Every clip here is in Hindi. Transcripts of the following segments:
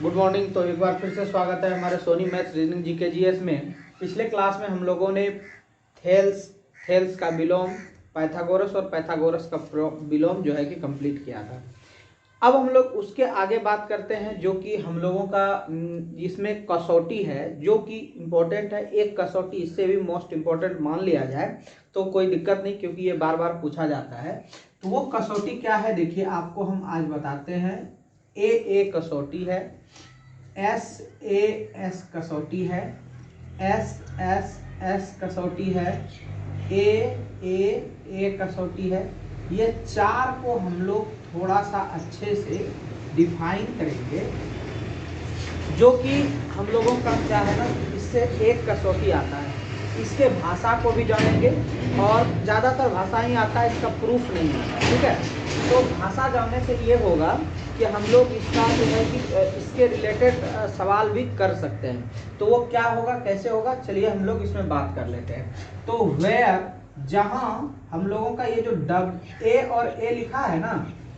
Good morning. तो एक बार फिर से स्वागत है हमारे Soni maths reasoning GK GS में। पिछले क्लास में हम लोगों ने थेल्स का विलोम, पाइथागोरस और पाइथागोरस का विलोम जो है कि कंप्लीट किया था। अब हम लोग उसके आगे बात करते हैं जो कि हम लोगों का इसमें कसौटी है जो कि इम्पोर्टेंट है। एक कसौटी इससे भी मोस्ट इम्पोर्टेंट मान लिया जाए तो कोई दिक्कत नहीं, क्योंकि ये बार बार पूछा जाता है। तो वो कसौटी क्या है, देखिए आपको हम आज बताते हैं। ए कसौटी है, एस कसौटी है, एस कसौटी है, ए कसौटी है। ये चार को हम लोग थोड़ा सा अच्छे से डिफाइन करेंगे, जो कि हम लोगों का क्या है ना, इससे एक कसौटी आता है। इसके भाषा को भी जानेंगे और ज़्यादातर भाषा ही आता है, इसका प्रूफ नहीं आता, ठीक है। तो भाषा जानने से ये होगा कि हम लोग इसका जो है कि इसके रिलेटेड सवाल भी कर सकते हैं। तो वो क्या होगा, कैसे होगा, चलिए हम लोग इसमें बात कर लेते हैं। तो वेयर, जहाँ हम लोगों का ये जो ए और ए लिखा है ना,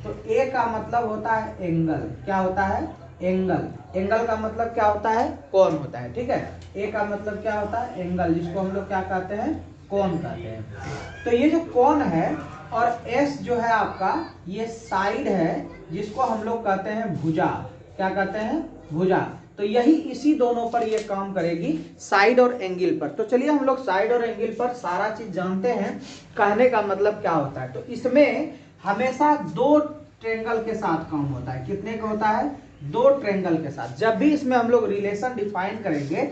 तो ए का मतलब होता है एंगल। क्या होता है? एंगल। एंगल का मतलब क्या होता है? कोण होता है, ठीक है। ए का मतलब क्या होता है? एंगल, जिसको हम लोग क्या कहते हैं? कोण कहते हैं। तो ये जो कोण है, और एस जो है आपका, ये साइड है, जिसको हम लोग कहते हैं भुजा। क्या कहते हैं? भुजा। तो यही इसी दोनों पर ये काम करेगी, साइड और एंगल पर। तो चलिए हम लोग साइड और एंगल पर सारा चीज जानते हैं। कहने का मतलब क्या होता है, तो इसमें हमेशा दो ट्रेंगल के साथ काम होता है। कितने का होता है? दो ट्रेंगल के साथ। जब भी इसमें हम लोग रिलेशन डिफाइन करेंगे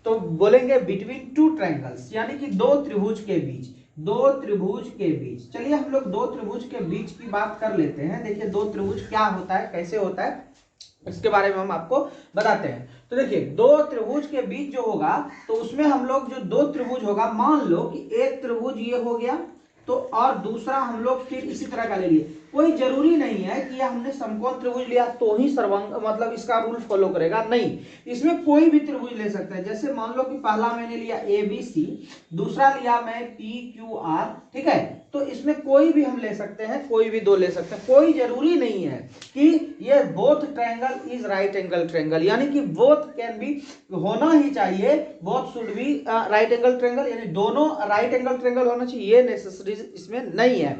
तो बोलेंगे बिटवीन टू ट्रेंगल्स, यानी कि दो त्रिभुज के बीच। दो त्रिभुज के बीच, चलिए हम लोग दो त्रिभुज के बीच की बात कर लेते हैं। देखिए दो त्रिभुज क्या होता है, कैसे होता है, इसके बारे में हम आपको बताते हैं। तो देखिए दो त्रिभुज के बीच जो होगा, तो उसमें हम लोग जो दो त्रिभुज होगा, मान लो कि एक त्रिभुज ये हो गया, तो और दूसरा हम लोग फिर इसी तरह का ले लिए। कोई जरूरी नहीं है कि हमने समकोण त्रिभुज लिया तो ही सर्वांग मतलब इसका रूल फॉलो करेगा, नहीं। इसमें कोई भी त्रिभुज ले सकता है। जैसे मान लो कि पहला मैंने लिया ABC, दूसरा लिया मैं PQR, ठीक है। तो इसमें कोई भी हम ले सकते हैं, कोई भी दो ले सकते हैं। कोई जरूरी नहीं है कि ये both triangle is right angle triangle, यानी कि बोथ कैन बी, होना ही चाहिए, both should be right angle triangle, यानी दोनों राइट एंगल ट्रायंगल होना चाहिए, ये नेसेसरी इसमें नहीं है।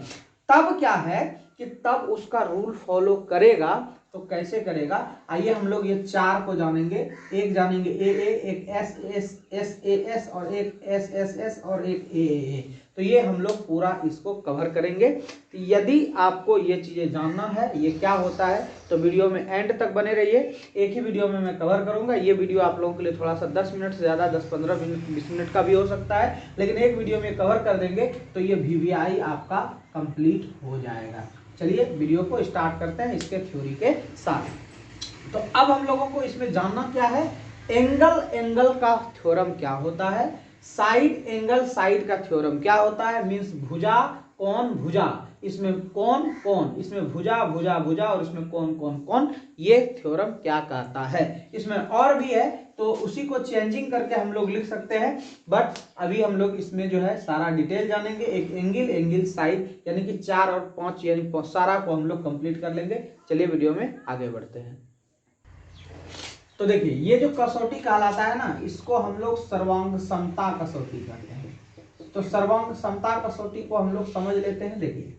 तब क्या है कि तब उसका रूल फॉलो करेगा। तो कैसे करेगा, आइए हम लोग ये चार को जानेंगे। एक जानेंगे एक एस और एक एस और एक ए। तो ये हम लोग पूरा इसको कवर करेंगे। तो यदि आपको ये चीजें जानना है ये क्या होता है, तो वीडियो में एंड तक बने रहिए। एक ही वीडियो में मैं कवर करूंगा। ये वीडियो आप लोगों के लिए थोड़ा सा 10 मिनट से ज्यादा 10-15 मिनट 20 मिनट का भी हो सकता है, लेकिन एक वीडियो में कवर कर देंगे तो ये VVI आपका कंप्लीट हो जाएगा। चलिए वीडियो को स्टार्ट करते हैं इसके थ्योरी के साथ। तो अब हम लोगों को इसमें जानना क्या है, एंगल का थ्योरम क्या होता है, साइड एंगल साइड का थ्योरम क्या होता है, मींस भुजा कोण भुजा, इसमें कोण, इसमें भुजा भुजा भुजा, और इसमें कोण, ये थ्योरम क्या कहता है। इसमें और भी है तो उसी को चेंजिंग करके हम लोग लिख सकते हैं, बट अभी हम लोग इसमें जो है सारा डिटेल जानेंगे। एक एंगल साइड, यानी कि 4 और 5, यानी सारा को हम लोग कंप्लीट कर लेंगे। चलिए वीडियो में आगे बढ़ते हैं। तो देखिए ये जो कसौटी कहलाता है ना, इसको हम लोग सर्वांग समता कसौटी कहते हैं। तो सर्वांग समता कसौटी को हम लोग समझ लेते हैं। देखिए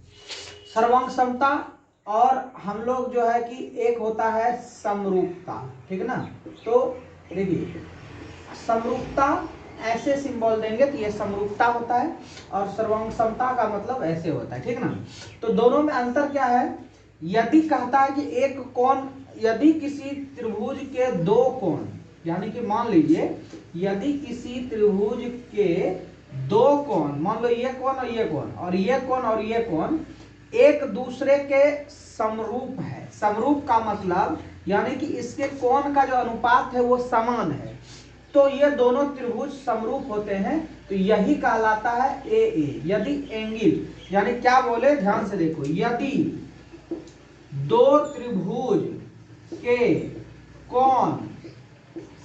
सर्वांग समता, और हम लोग जो है कि एक होता है समरूपता, ठीक है ना। तो देखिए समरूपता ऐसे सिंबल देंगे तो ये समरूपता होता है, और सर्वांग समता का मतलब ऐसे होता है, ठीक ना। तो दोनों में अंतर क्या है, यदि कहता है कि एक कोण, यदि किसी त्रिभुज के दो कोण, यानी कि मान लीजिए यदि किसी त्रिभुज के दो कोण, मान लो ये कोण और ये कोण, और ये कोण और ये कोण एक दूसरे के समरूप है। समरूप का मतलब यानी कि इसके कोण का जो अनुपात है वो समान है, तो ये दोनों त्रिभुज समरूप होते हैं, तो यही कहलाता है ए। यदि एंगल, यानी क्या बोले, ध्यान से देखो, यदि दो त्रिभुज के कोण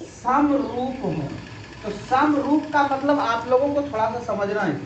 समरूप हो, तो समरूप का मतलब आप लोगों को थोड़ा सा समझना है,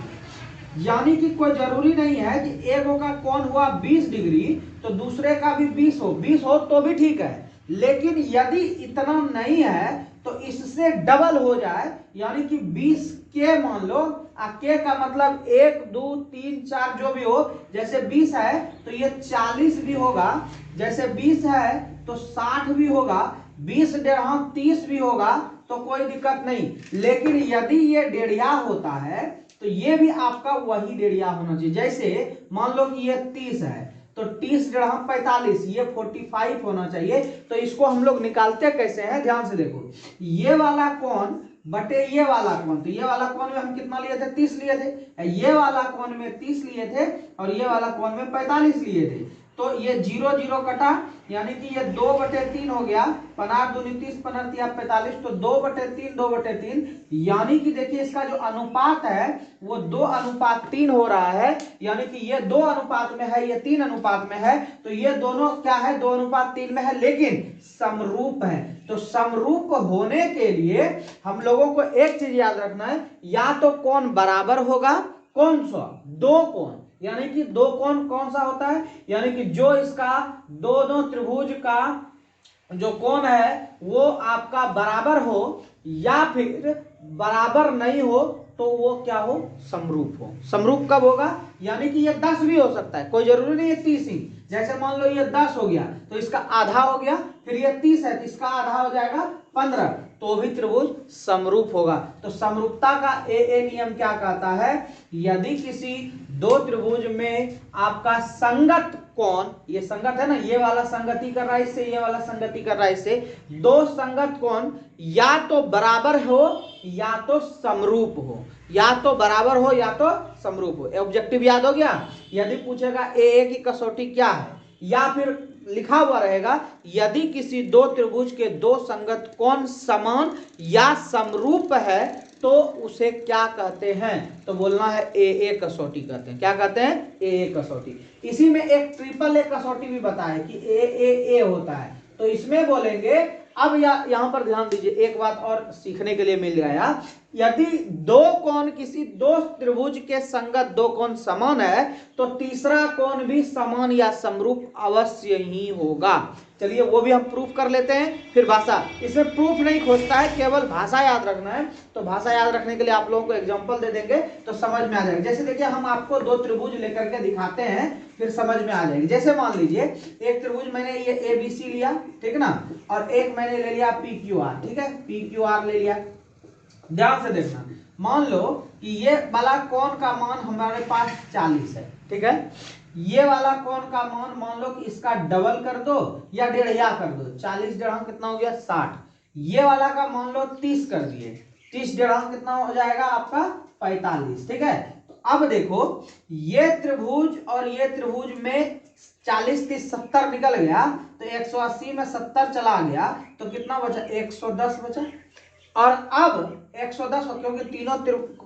यानी कि कोई जरूरी नहीं है कि एक का कोण हुआ 20 डिग्री तो दूसरे का भी 20 हो तो भी ठीक है, लेकिन यदि इतना नहीं है तो इससे डबल हो जाए, यानी कि 20 के मान लो, के का मतलब 1 2 3 4 जो भी हो, जैसे 20 है तो ये 40 भी होगा, जैसे 20 है तो 60 भी होगा, 20 डेढ़ 30 भी होगा, तो कोई दिक्कत नहीं। लेकिन यदि ये डेढ़िया होता है तो ये भी आपका वही डेढ़िया होना चाहिए। जैसे मान लो कि ये 30 है तो 30 डेढ़ 45, ये 45 होना चाहिए। तो इसको हम लोग निकालते कैसे हैं, ध्यान से देखो, ये वाला कोण बटे ये वाला कोण, तो ये वाला कोण में हम कितना लिए थे, 30 लिए थे, ये वाला कोण में 30 लिए थे और ये वाला कोण में 45 लिए थे। तो ये 0 0 कटा, यानी कि ये 2/3 हो गया, 15 दूनी 30 15 तिया 45, तो 2/3 2/3, यानी कि देखिए इसका जो अनुपात है वो 2:3 हो रहा है, यानी कि ये 2 अनुपात में है, ये 3 अनुपात में है, तो ये दोनों क्या है, 2:3 में है, लेकिन समरूप है। तो समरूप होने के लिए हम लोगों को एक चीज याद रखना है, या तो कोण बराबर होगा, कौन सा, दो कोण, यानी कि दो कोण कौन सा होता है, यानी कि जो इसका दोनों त्रिभुज का जो कोण है वो आपका बराबर हो, या फिर बराबर नहीं हो तो वो क्या हो, समरूप हो। समरूप कब होगा, यानी कि ये 10 भी हो सकता है, कोई जरूरी नहीं है 30 ही। जैसे मान लो ये 10 हो गया तो इसका आधा हो गया, फिर ये 30 है तो इसका आधा हो जाएगा 15, तो भी त्रिभुज समरूप होगा। तो समरूपता का ए नियम क्या कहता है, यदि किसी दो त्रिभुज में आपका संगत कोण, ये संगत है ना, ये वाला संगति कर रहा है इससे, ये वाला संगति कर रहा है इससे, दो संगत कोण या तो बराबर हो या तो समरूप हो, या तो बराबर हो या तो समरूप हो। ऑब्जेक्टिव याद हो गया। यदि पूछेगा ए की कसौटी क्या है, या फिर लिखा हुआ रहेगा यदि किसी दो त्रिभुज के दो संगत कोण समान या समरूप है तो उसे क्या कहते हैं, तो बोलना है ए कसौटी कहते हैं। क्या कहते हैं, ए कसौटी। इसी में एक ट्रिपल ए कसौटी भी बताया कि ए होता है, तो इसमें बोलेंगे। अब यहां पर ध्यान दीजिए, एक बात और सीखने के लिए मिल गया, यदि दो कोण किसी दो त्रिभुज के संगत दो कोण समान है तो तीसरा कोण भी समान या समरूप अवश्य ही होगा। चलिए वो भी हम प्रूफ कर लेते हैं। फिर भाषा, इसमें प्रूफ नहीं खोजता है, केवल भाषा याद रखना है। तो भाषा याद रखने के लिए आप लोगों को एग्जांपल दे देंगे तो समझ में आ जाएगा। जैसे देखिए हम आपको दो त्रिभुज लेकर के दिखाते हैं, फिर समझ में आ जाएगी। जैसे मान लीजिए एक त्रिभुज मैंने ये ABC लिया, ठीक ना, और एक मैंने ले लिया PQR, ठीक है, PQR ले लिया। ध्यान से देखना, मान लो कि ये वाला कोण का मान हमारे पास 40 है, ठीक है, ये वाला कोण का मान लो कि इसका डबल कर दो या डेढ़िया कर दो, 40 डेढ़ कितना हो गया 60, ये वाला का मान लो 30 कर दिए, 30 डेढ़ कितना हो जाएगा आपका 45, ठीक है। तो अब देखो ये त्रिभुज और ये त्रिभुज में 40 30 70 निकल गया, तो 180 में 70 चला गया तो कितना बचा, 110 बचा। और अब 110, क्योंकि तीनों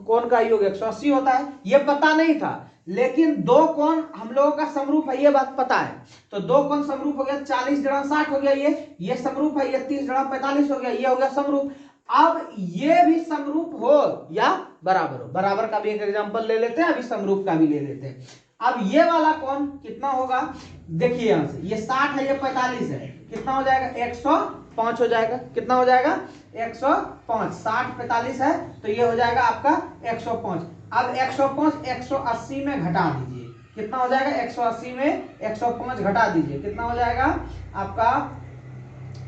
कोण का योग 180 होता है, ये पता नहीं था, लेकिन दो कोण हम लोगों का समरूप है, ये बात पता है। तो दो कोण समरूप हो गया, 40 डेढ़ 60 हो गया, ये समरूप है, ये 30 डेढ़ 45 हो गया, ये हो गया समरूप। अब ये भी समरूप हो या बराबर हो, बराबर का भी एक एग्जांपल ले लेते हैं, अभी समरूप का भी ले लेते हैं। अब ये वाला कोण कितना होगा, देखिए यहां से, ये 60 है, ये 45 है, कितना हो जाएगा 105 हो जाएगा, कितना हो जाएगा 105, 60 45 है तो ये हो जाएगा आपका 105। अब 105 180 में घटा दीजिए, कितना हो जाएगा, 180 में 105 घटा दीजिए, कितना हो जाएगा आपका,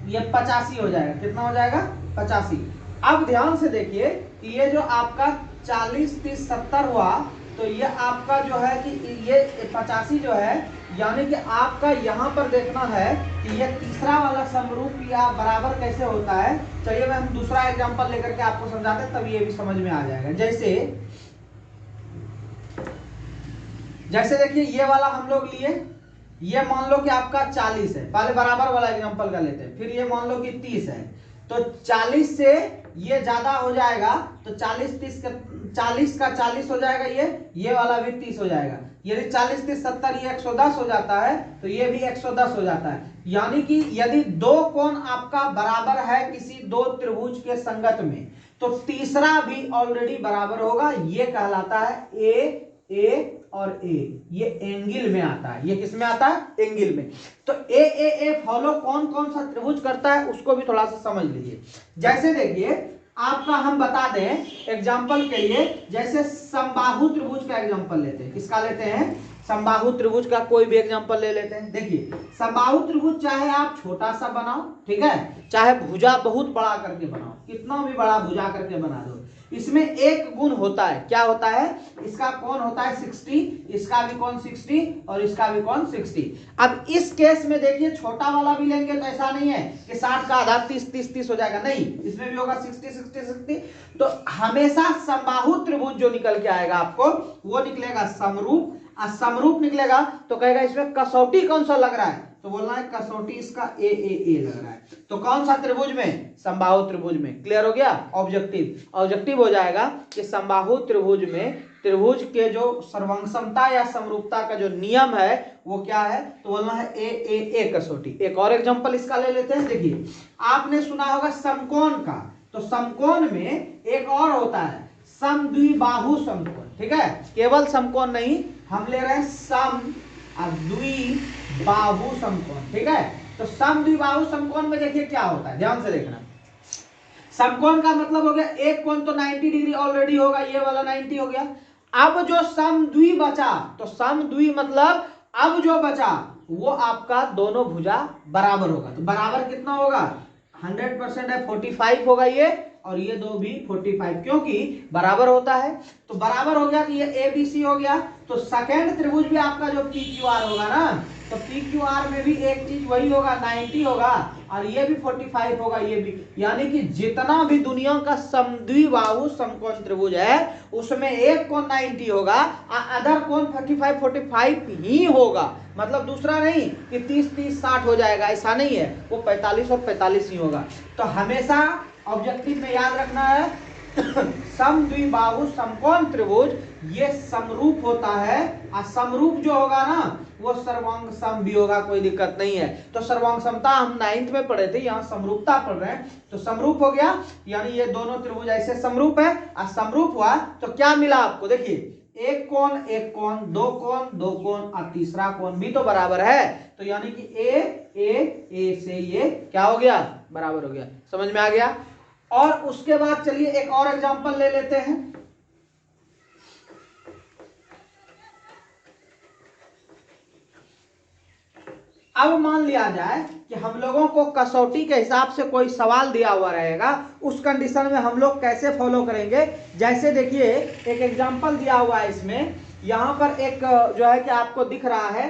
ये 85 हो जाएगा, कितना हो जाएगा 85। अब ध्यान से देखिए कि ये जो आपका 40 30 70 हुआ, तो ये आपका जो है कि ये 85 जो है, यानी कि आपका यहां पर देखना है कि ये तीसरा वाला समरूप या बराबर कैसे होता है। चलिए मैं हम दूसरा एग्जांपल लेकर के आपको समझाते हैं, तब ये भी समझ में आ जाएगा। जैसे देखिए ये वाला हम लोग लिए, ये मान लो कि आपका 40 है, पहले बराबर वाला एग्जांपल का लेते हैं, फिर ये मान लो कि 30 है, तो 40 से ये ज्यादा हो जाएगा, तो 40 30 का 40 हो जाएगा, ये वाला भी 30 हो जाएगा। यदि 40 30 70 ये 110 हो जाता है तो ये भी 110 हो जाता है। यानी कि यदि दो कोण आपका बराबर है किसी दो त्रिभुज के संगत में, तो तीसरा भी ऑलरेडी बराबर होगा, ये कहलाता है ए और ए, ये एंगल में आता है। ये किस में आता है? एंगल में। तो ए फॉलो कौन कौन सा त्रिभुज करता है उसको भी थोड़ा सा समझ लीजिए। जैसे देखिए आपका हम बता दें एग्जांपल के लिए, जैसे समबाहु त्रिभुज का एग्जांपल लेते हैं। किसका लेते हैं? समबाहु त्रिभुज का कोई भी एग्जांपल ले लेते हैं। देखिए समबाहु त्रिभुज चाहे आप छोटा सा बनाओ, ठीक है, चाहे भुजा बहुत बड़ा करके बनाओ, कितना भी बड़ा भुजा करके बना दो, इसमें एक गुण होता है। क्या होता है? इसका कोण होता है 60, इसका भी कोण 60 और इसका भी कोण 60। अब इस केस में देखिए छोटा वाला भी लेंगे तो ऐसा नहीं है कि 60 का आधा 30 हो जाएगा, नहीं, इसमें भी होगा 60। तो हमेशा समबाहु त्रिभुज जो निकल के आएगा आपको वो निकलेगा समरूप। समरूप निकलेगा तो कहेगा इसमें कसौटी कौन सा लग रहा है, तो बोलना है कसौटी इसका ए लग रहा है। तो कौन सा त्रिभुज में? समबाहु त्रिभुज में। क्लियर हो गया? ऑब्जेक्टिव हो जाएगा कि समबाहु त्रिभुज में त्रिभुज के जो सर्वंगसमता या समरूपता का जो नियम है वो क्या है, तो बोलना है ए कसौटी। एक और एग्जांपल इसका ले लेते हैं। देखिए आपने सुना होगा समकोण का, तो समकोण में एक और होता है समद्विबाहु समकोण, ठीक है, केवल समकोण नहीं, हम ले रहे हैं सम द्विबाहु समकोण, ठीक है। तो सम द्विबाहु समकोण में देखिए क्या होता है, ध्यान से देखना। समकोण का मतलब हो गया एक कोण तो 90 डिग्री ऑलरेडी होगा, ये वाला 90 हो गया। अब जो समद्वि बचा, तो समद्वि मतलब अब जो बचा वो आपका दोनों भुजा बराबर होगा। तो बराबर कितना होगा? 100% है, 45 होगा ये, और ये दो भी 45, क्योंकि बराबर होता है। तो बराबर हो गया कि ये ए बी सी हो गया। तो सेकेंड त्रिभुज भी आपका जो पी क्यू आर होगा ना, तो पी क्यू आर में भी एक चीज वही होगा, 90 होगा, और ये भी 45 होगा, ये भी। यानी कि जितना भी दुनिया का समद्विबाहु समकोण त्रिभुज है उसमें एक कोण 90 होगा, अदर कोण 45 ही होगा। मतलब दूसरा नहीं कि 30 60 हो जाएगा, ऐसा नहीं है, वो 45 और 45 ही होगा। तो हमेशा ऑब्जेक्टिव में याद रखना है समद्विबाहु समकोण त्रिभुज ये समरूप होता है, और समरूप जो होगा ना वो सर्वांग सम भी होगा, कोई दिक्कत नहीं है। तो सर्वांग समता हम 9th में पढ़े थे, यहाँ समरूपता पढ़ रहे हैं, तो समरूप हो गया, यानी ये दोनों त्रिभुज ऐसे समरूप है। और समरूप हुआ तो क्या मिला आपको? देखिए एक कोण, दो कोण और तीसरा कोण भी तो बराबर है। तो यानी कि ए से ये क्या हो गया? बराबर हो गया। समझ में आ गया? और उसके बाद चलिए एक और एग्जांपल ले लेते हैं। अब मान लिया जाए कि हम लोगों को कसौटी के हिसाब से कोई सवाल दिया हुआ रहेगा, उस कंडीशन में हम लोग कैसे फॉलो करेंगे। जैसे देखिए एक एग्जांपल दिया हुआ है इसमें, यहाँ पर एक जो है कि आपको दिख रहा है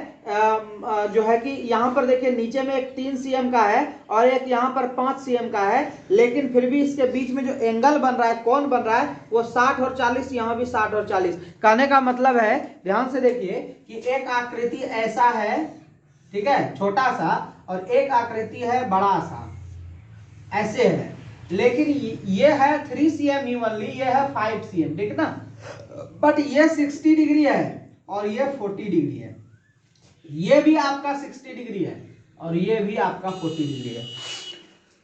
जो है कि यहाँ पर देखिए नीचे में एक 3 cm का है और एक यहाँ पर 5 cm का है, लेकिन फिर भी इसके बीच में जो एंगल बन रहा है, कोण बन रहा है, वो 60 और 40, यहाँ भी 60 और 40। कहने का मतलब है, ध्यान से देखिए कि एक आकृति ऐसा है, ठीक है, छोटा सा, और एक आकृति है बड़ा सा, ऐसे है, लेकिन ये है 3 cm इवनली, ये है 5 cm, ठीक ना, बट ये 60 डिग्री है और ये 40 डिग्री है, ये भी आपका 60 डिग्री है और ये भी आपका 40 डिग्री है।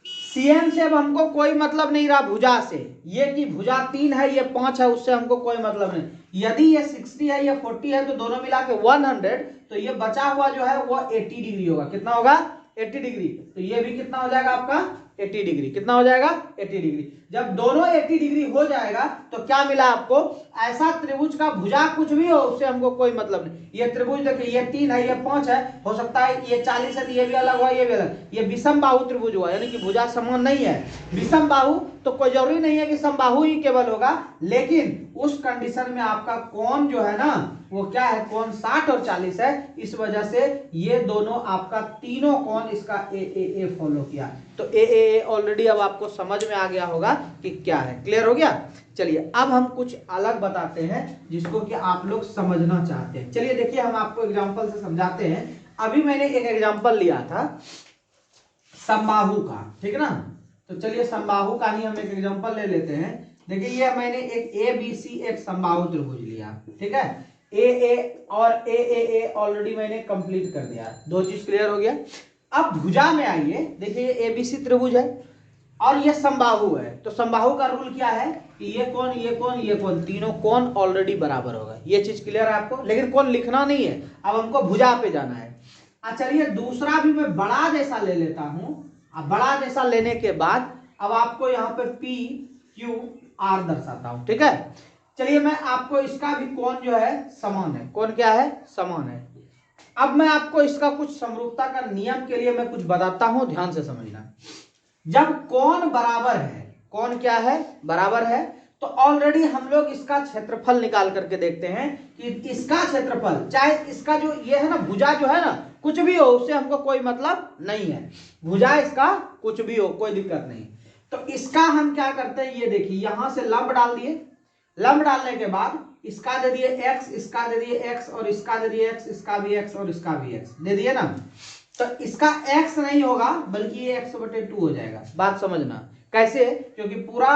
सीएम से अब हमको कोई मतलब नहीं रहा भुजा से, ये कि भुजा 3 है ये 5 है, उससे हमको कोई मतलब नहीं। यदि ये 60 है ये 40 है तो दोनों मिला के 100, तो ये बचा हुआ जो है वो 80 डिग्री होगा। कितना होगा? 80 डिग्री। तो ये भी कितना हो जाएगा आपका? 80 डिग्री। कितना हो जाएगा? 80 डिग्री। जब दोनों 80 डिग्री हो जाएगा तो क्या मिला आपको? ऐसा त्रिभुज का भुजा कुछ भी हो उससे हमको कोई मतलब नहीं। ये त्रिभुज देखिए, ये 3 है ये 5 है, हो सकता है ये 40 है तो ये भी अलग हुआ, ये भी अलग, ये विषम बाहु त्रिभुज हुआ, यानी कि भुजा समान नहीं है। विषम बाहु तो कोई जरूरी नहीं है कि समबाहु ही केवल होगा, लेकिन उस कंडीशन में आपका कोण जो है ना वो क्या है? कोण 60 और 40 है। इस वजह से ये दोनों आपका तीनों कोण इसका ए फॉलो किया। तो ए ऑलरेडी अब आपको समझ में आ गया होगा कि क्या है। क्लियर हो गया? चलिए अब हम कुछ अलग बताते हैं जिसको कि आप लोग समझना चाहते हैं। चलिए देखिए हम आपको एग्जांपल से समझाते हैं। अभी मैंने एक एग्जांपल लिया था समबाहु का, ठीक है ना, तो चलिए समबाहु का ही हम एक एग्जांपल ले लेते हैं। देखिए ये मैंने एक ABC एक समबाहु त्रिभुज लिया, ठीक है, ए और ए ऑलरेडी मैंने कंप्लीट कर दिया। दो चीज क्लियर हो गया। अब भुजा में आइए, देखिए ये ABC त्रिभुज है, और ये समबाहु है, तो समबाहु का रूल क्या है कि ये कोण ये कोण ये कोण, तीनों कोण ऑलरेडी बराबर होगा। ये चीज क्लियर है आपको, लेकिन कोण लिखना नहीं है, अब हमको भुजा पे जाना है। चलिए दूसरा भी मैं बड़ा जैसा ले लेता हूं। अब बड़ा जैसा लेने के बाद अब आपको यहाँ पे पी क्यू आर दर्शाता हूं, ठीक है। चलिए मैं आपको इसका भी कोण जो है समान है, कोण क्या है समान है। अब मैं आपको इसका कुछ समरूपता का नियम के लिए मैं कुछ बताता हूं, ध्यान से समझना। जब कोण बराबर है, कोण क्या है बराबर है, तो ऑलरेडी हम लोग इसका क्षेत्रफल निकाल करके देखते हैं कि इसका क्षेत्रफल, चाहे इसका जो ये है ना भुजा जो है ना, कुछ भी हो उससे हमको कोई मतलब नहीं है, भुजा इसका कुछ भी हो कोई दिक्कत नहीं। तो इसका हम क्या करते हैं, ये देखिए यहां से लंब डाल दिए, लंब डालने के बाद इसका दे दिए x, इसका दे दिए x, और इसका दे दिए x, इसका भी x और इसका भी x दे दिए ना। तो इसका x नहीं होगा बल्कि ये x/2 हो जाएगा। बात समझना कैसे, क्योंकि पूरा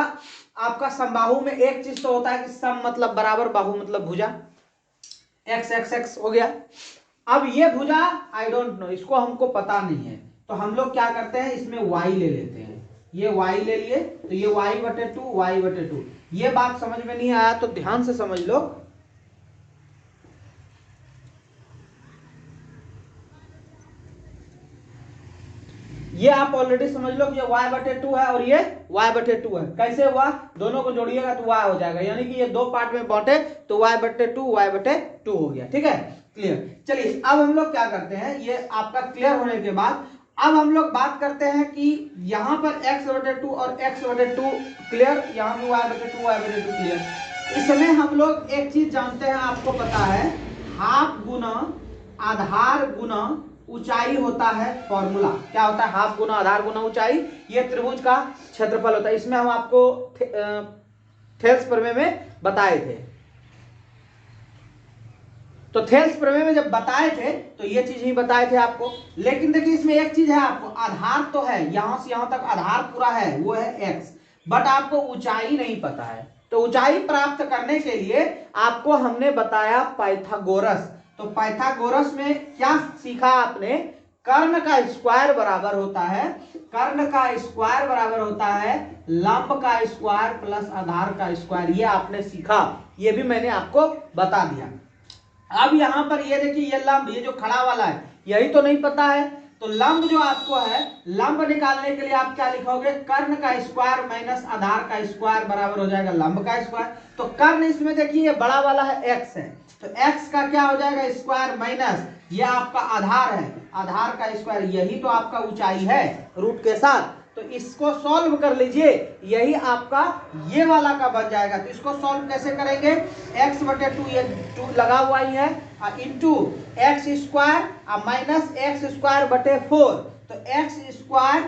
आपका समबाहु में एक चीज तो होता है कि सम मतलब बराबर, बाहु मतलब भुजा, x x x हो गया। अब ये भुजा आई डोंट नो, इसको हमको पता नहीं है, तो हम लोग क्या करते हैं इसमें y ले लेते हैं। ये y ले लिए तो ये y/2 y/2। ये बात समझ में नहीं आया तो ध्यान से समझ लो। ये आप ऑलरेडी समझ लो कि ये y/2 है और ये y/2 है। कैसे हुआ, दोनों को जोड़िएगा तो y हो जाएगा, यानी कि ये दो पार्ट में बांटे तो y/2 हो गया, ठीक है क्लियर। चलिए अब हम लोग क्या करते हैं, ये आपका क्लियर होने के बाद अब हम लोग बात करते हैं कि यहाँ पर x/2 और x/2 क्लियर, यहाँ पे y/2 क्लियर। इसमें हम लोग एक चीज जानते हैं, आपको पता है हाफ गुना आधार गुना ऊंचाई होता है। फॉर्मूला क्या होता है, हाफ गुना आधार गुना ऊंचाई, ये त्रिभुज का क्षेत्रफल होता है। इसमें हम आपको थेल्स प्रमेय में बताए थे, तो थेल्स प्रमेय में जब बताए थे तो ये चीज ही बताए थे आपको। लेकिन देखिए इसमें एक चीज है, आपको आधार तो है, यहां से यहां तक आधार पूरा है, वो है x, बट आपको ऊंचाई नहीं पता है। तो ऊंचाई प्राप्त करने के लिए आपको हमने बताया पाइथागोरस। तो पाइथागोरस में क्या सीखा आपने, कर्ण का स्क्वायर बराबर होता है, कर्ण का स्क्वायर बराबर होता है लंब का स्क्वायर प्लस आधार का स्क्वायर, ये आपने सीखा, ये भी मैंने आपको बता दिया। अब यहां पर ये देखिए ये लंब, ये जो खड़ा वाला है यही तो नहीं पता है, तो लंब जो आपको है, लंब निकालने के लिए आप क्या लिखोगे, कर्ण का स्क्वायर माइनस आधार का स्क्वायर बराबर हो जाएगा लंब का स्क्वायर। तो कर्ण इसमें देखिए ये बड़ा वाला है x है, तो x का क्या हो जाएगा स्क्वायर माइनस ये आपका आधार है, आधार का स्क्वायर, यही तो आपका ऊंचाई है रूट के साथ। तो इसको सॉल्व कर लीजिए, यही आपका ये वाला का बन जाएगा। तो इसको सॉल्व कैसे करेंगे, x/2 ये 2 लगा हुआ ही है, into x square minus x²/4, तो x²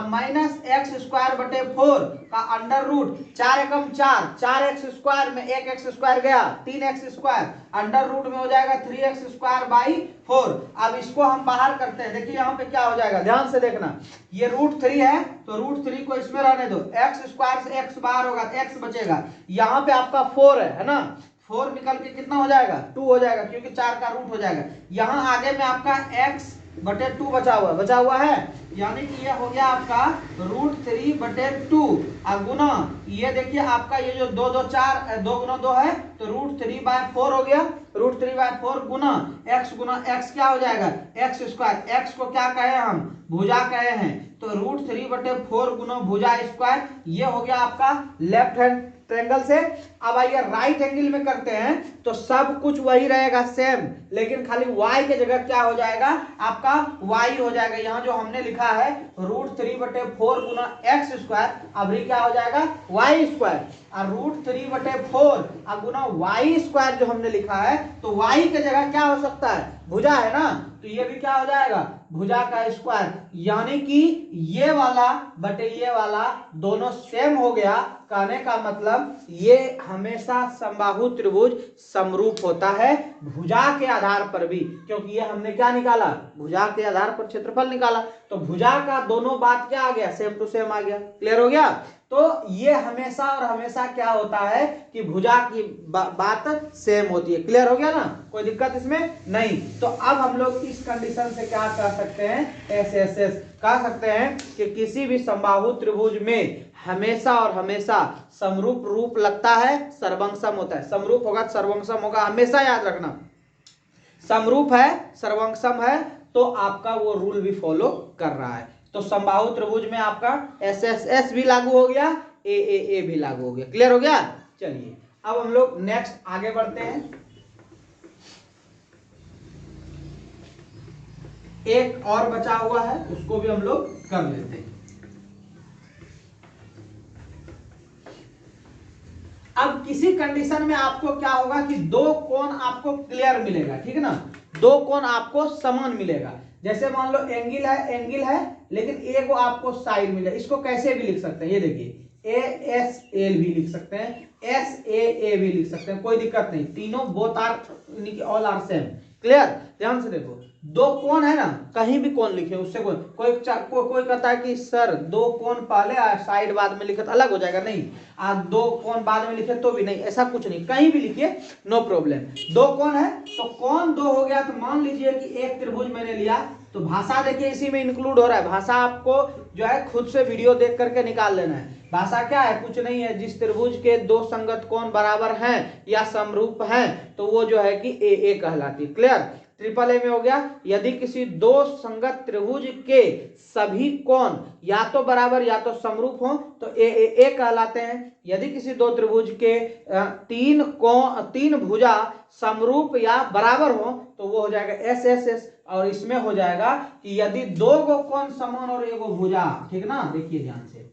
माइनस x²/4 का अंडर रूट 4 एकम 4, 4x² में 1x² गया 3x², अंडर रूट में हो जाएगा 3x²/4। अब इसको हम बाहर करते हैं, देखिए यहाँ पे क्या हो जाएगा, ध्यान से देखना, ये √3 है तो √3 को इसमें रहने दो, x² से x बाहर होगा, x बचेगा, यहाँ पे आपका 4 है ना, 4 निकल के कितना हो जाएगा 2 हो जाएगा, क्योंकि 4 का रूट हो जाएगा। यहाँ आगे में आपका x/2 बचा हुआ है, यानी कि ये हो गया आपका √3/2 गुना, ये देखिए आपका ये जो 2 2 4 2 गुना 2 है तो √3/4 हो गया, √3/4 गुना x क्या हो जाएगा x², x को क्या कहे हम भुजा कहे हैं, तो √3/4 गुना भुजा स्क्वायर, ये हो गया आपका लेफ्ट हैंड ट्रायंगल से। अब आइए राइट एंगल में करते हैं, तो सब कुछ वही रहेगा सेम, लेकिन खाली y के जगह क्या हो जाएगा आपका y हो जाएगा, यहाँ जो हमने लिखा है √3/4 गुना x², अब ये क्या हो जाएगा y², और √3/4 गुना y² जो हमने लिखा है, तो y के जगह क्या हो सकता है भुजा है ना, तो ये भी क्या हो जाएगा भुजा का स्क्वायर, यानी कि ये वाला बटे ये वाला दोनों सेम हो गया, कहने का मतलब ये हमेशा समबाहु त्रिभुज समरूप होता है भुजा के आधार पर भी, क्योंकि ये हमने क्या निकाला, भुजा के आधार पर क्षेत्रफल निकाला, तो भुजा का दोनों बात क्या आ गया, सेम टू सेम आ गया। क्लियर हो गया। तो ये हमेशा और हमेशा क्या होता है कि भुजा की बात सेम होती है। क्लियर हो गया ना, कोई दिक्कत इसमें नहीं। तो अब हम लोग इस कंडीशन से क्या कह सकते हैं, एस कह सकते हैं कि किसी भी समबाहु त्रिभुज में हमेशा और हमेशा समरूप रूप लगता है, सर्वंगसम होता है। समरूप होगा सर्वंगसम होगा, हमेशा याद रखना। समरूप है सर्वंगसम है तो आपका वो रूल भी फॉलो कर रहा है। तो समबाहु त्रिभुज में आपका एस भी लागू हो गया, ए भी लागू हो गया। क्लियर हो गया। चलिए अब हम लोग नेक्स्ट आगे बढ़ते हैं। एक और बचा हुआ है, उसको भी हम लोग कर लेते हैं। अब किसी कंडीशन में आपको क्या होगा कि दो कोण आपको क्लियर मिलेगा, ठीक है ना, दो कोण आपको समान मिलेगा। जैसे मान लो एंगल है लेकिन एक वो आपको साइड मिलेगा। इसको कैसे भी लिख सकते हैं, ये देखिए ए एस एल भी लिख सकते हैं, एस ए भी लिख सकते हैं, कोई दिक्कत नहीं। तीनों both are all are same. Clear. ध्यान से देखो, दो कोण है ना, कहीं भी कोण लिखे उससे कोई कहता है कि सर दो कोण पहले साइड बाद में लिखे तो अलग हो जाएगा, नहीं। दो कोण बाद में लिखे तो भी नहीं, ऐसा कुछ नहीं, कहीं भी लिखिए नो प्रॉब्लम। दो कोण है तो कोण दो हो गया, तो मान लीजिए कि एक त्रिभुज मैंने लिया, तो भाषा देखिए इसी में इंक्लूड हो रहा है। भाषा आपको जो है खुद से वीडियो देख करके निकाल लेना है। भाषा क्या है, कुछ नहीं है, जिस त्रिभुज के दो संगत कोण बराबर हैं या समरूप हैं तो वो जो है कि ए कहलाती है। क्लियर। ट्रिपल ए में हो गया, यदि किसी दो संगत त्रिभुज के सभी कोण या तो बराबर या तो समरूप हो तो ए कहलाते हैं। यदि किसी दो त्रिभुज के तीन भुजा समरूप या बराबर हो तो वो हो जाएगा एस। और इसमें हो जाएगा कि यदि दो गो कोण समान और एगो भुजा, ठीक ना, देखिए ध्यान से।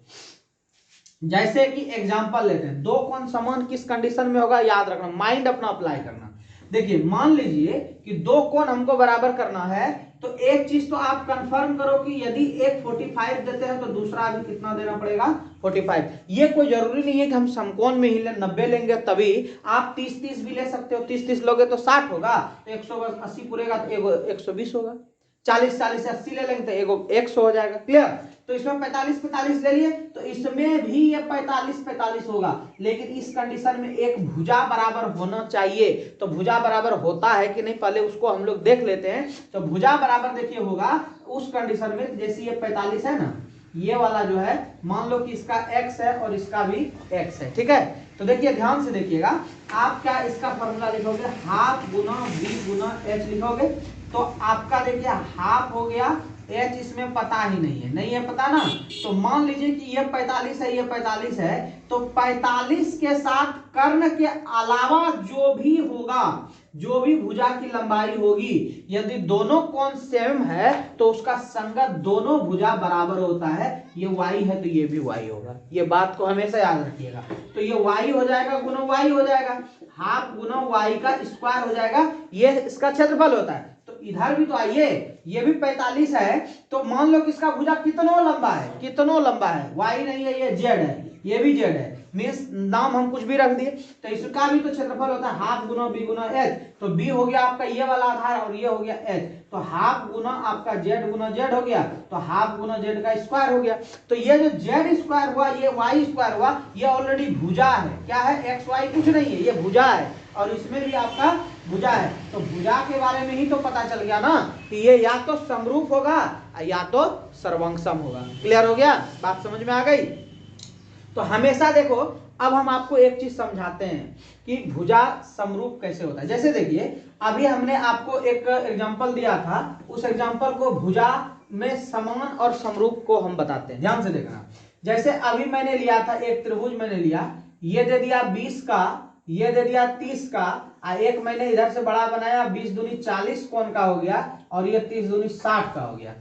जैसे कि एग्जांपल लेते हैं, दो कोण समान किस कंडीशन में होगा, याद रखना, माइंड अपना अप्लाई करना। देखिए मान लीजिए कि दो कोण हमको बराबर करना है, तो एक चीज तो आप कंफर्म करो कि यदि एक 45 देते हैं तो दूसरा भी कितना देना पड़ेगा, 45। ये कोई जरूरी नहीं है कि हम समकोण में ही 90 लेंगे तभी, आप 30-30 भी ले सकते हो। 30-30 लोगे तो 60 होगा, तो 180 पूरेगा तो एगो 120 होगा। 40-40 से 80 ले लेंगे तो एगो 100 हो जाएगा। क्लियर। तो इसमें 45-45 ले लिए तो इसमें भी ये 45-45 होगा, लेकिन इस कंडीशन में एक भुजा बराबर होना चाहिए। तो भुजा बराबर होता है कि नहीं पहले उसको हम लोग देख लेते हैं। तो भुजा बराबर देखिए होगा उस कंडीशन में, जैसे ये 45 है ना, ये वाला जो है मान लो कि इसका x है और इसका भी x है, ठीक है। तो देखिए ध्यान से देखिएगा, आप क्या इसका फॉर्मूला लिखोगे, हाफ गुना v गुना h लिखोगे। तो आपका देखिए हाफ हो गया, h इसमें पता ही नहीं है पता ना। तो मान लीजिए कि ये 45 है, ये 45 है, तो 45 के साथ कर्ण के अलावा जो भी होगा, जो भी भुजा की लंबाई होगी, यदि दोनों कोण सेम है तो उसका संगत दोनों भुजा बराबर होता है। ये y है तो ये भी y होगा, ये बात को हमेशा याद रखिएगा। तो ये y हो जाएगा गुना y हो जाएगा, हाफ गुना y का स्क्वायर हो जाएगा, ये इसका क्षेत्रफल होता है। तो इधर भी तो आइए, ये भी 45 है, तो मान लो कि इसका भुजा कितनों लंबा है, y नहीं है, ये z है, ये भी z है, मीन्स नाम हम कुछ भी रख दिए। तो इसका भी तो क्षेत्रफल होता है हाफ गुना b गुना h। तो b हो गया आपका ये वाला आधार और ये हो गया h, तो हाफ गुना आपका z गुना z हो गया, तो हाफ गुना z का स्क्वायर हो गया। तो ये जो z स्क्वायर हुआ, ये y स्क्वायर हुआ, ये ऑलरेडी भुजा है। क्या है, x y कुछ नहीं है, ये भुजा है, और इसमें भी आपका भुजा है। तो भुजा के बारे में ही तो पता चल गया ना कि ये या तो समरूप होगा या तो सर्वंगसम होगा। क्लियर हो गया, बात समझ में आ गई। तो हमेशा देखो, अब हम आपको एक चीज समझाते हैं कि भुजा समरूप कैसे होता है। जैसे देखिए अभी हमने आपको एक एग्जांपल दिया था, उस एग्जांपल को भुजा में समान और समरूप को हम बताते हैं। ध्यान से देखना, जैसे अभी मैंने लिया था एक त्रिभुज मैंने लिया, ये दे दिया 20 का, ये दे दिया 30 का, एक मैंने इधर से बड़ा बनाया, 20 दूनी 40 कोण का हो गया, और ये 30 दूनी 60 का हो गया।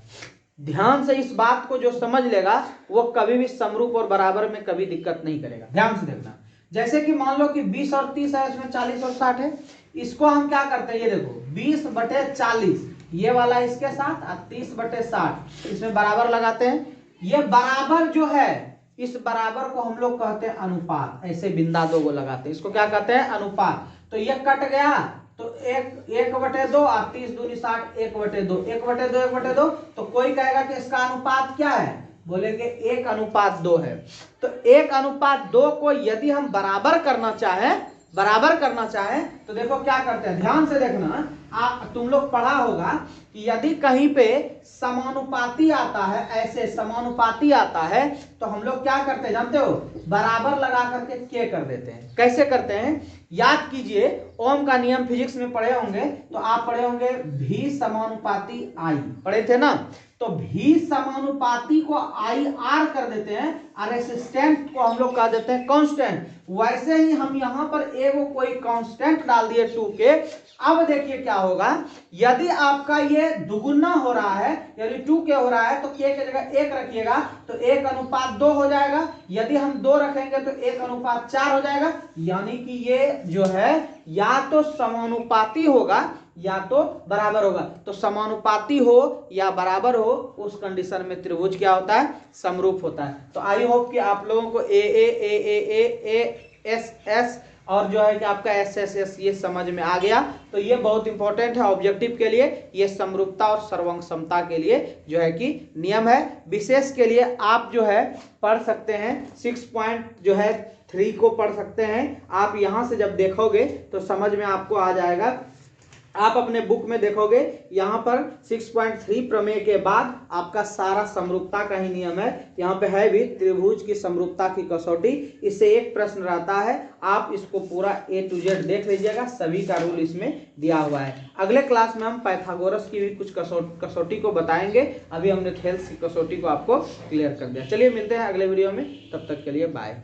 ध्यान से इस बात को जो समझ लेगा वो कभी भी समरूप और बराबर में कभी दिक्कत नहीं करेगा। ध्यान से देखना, जैसे कि मान लो कि 20 और 30 है, इसमें 40 और 60 है, इसको हम क्या करते हैं, ये देखो 20/40 ये वाला इसके साथ और 30/60 इसमें बराबर लगाते हैं। ये बराबर जो है इस बराबर को हम लोग कहते हैं अनुपात। ऐसे बिंदा दो को लगाते हैं, इसको क्या कहते हैं? अनुपात। तो ये कट गया तो 1/2 और 30 दूनी 60, 1/2, 1/2, 1/2। तो कोई कहेगा कि इसका अनुपात क्या है? बोलेंगे 1:2 है। तो 1:2 को यदि हम बराबर करना चाहें तो देखो क्या करते हैं, ध्यान से देखना। तुम लोग पढ़ा होगा कि यदि कहीं पे समानुपाती आता है, ऐसे समानुपाती आता है, तो हम लोग क्या करते हैं जानते हो? बराबर लगा करके के कर देते हैं। कैसे करते हैं? याद कीजिए, ओम का नियम फिजिक्स में पढ़े होंगे, तो आप पढ़े होंगे V समानुपाती I, पढ़े थे ना? तो V समानुपाती को IR कर देते हैं और रेसिस्टेंट को हम लोग कह देते हैं कांस्टेंट। वैसे ही हम यहाँ पर एगो कोई कांस्टेंट डाल दिए 2 के। अब देखिए क्या होगा, यदि आपका ये दुगुना हो रहा है, यदि 2 के हो रहा है, तो के की जगह 1 रखिएगा तो 1:2 हो जाएगा। यदि हम 2 रखेंगे तो 1:4 हो जाएगा। यानी कि ये जो है या तो समानुपाती होगा या तो बराबर होगा। तो समानुपाती हो या बराबर हो, उस कंडीशन में त्रिभुज क्या होता है? समरूप होता है। तो आई होप कि आप लोगों को एस और जो है कि आपका एस ये समझ में आ गया। तो ये बहुत इंपॉर्टेंट है ऑब्जेक्टिव के लिए, ये समरूपता और सर्वांग समता के लिए जो है कि नियम है। विशेष के लिए आप जो है पढ़ सकते हैं 6.3 को पढ़ सकते हैं। आप यहां से जब देखोगे तो समझ में आपको आ जाएगा। आप अपने बुक में देखोगे यहाँ पर 6.3 प्रमेय के बाद आपका सारा समरूपता का ही नियम है। यहाँ पे है भी त्रिभुज की समरूपता की कसौटी। इससे एक प्रश्न रहता है, आप इसको पूरा A to Z देख लीजिएगा, सभी का रूल इसमें दिया हुआ है। अगले क्लास में हम पाइथागोरस की भी कुछ कसौटी को बताएंगे। अभी हमने थेल्स की कसौटी को आपको क्लियर कर दिया। चलिए मिलते हैं अगले वीडियो में, तब तक के लिए बाय।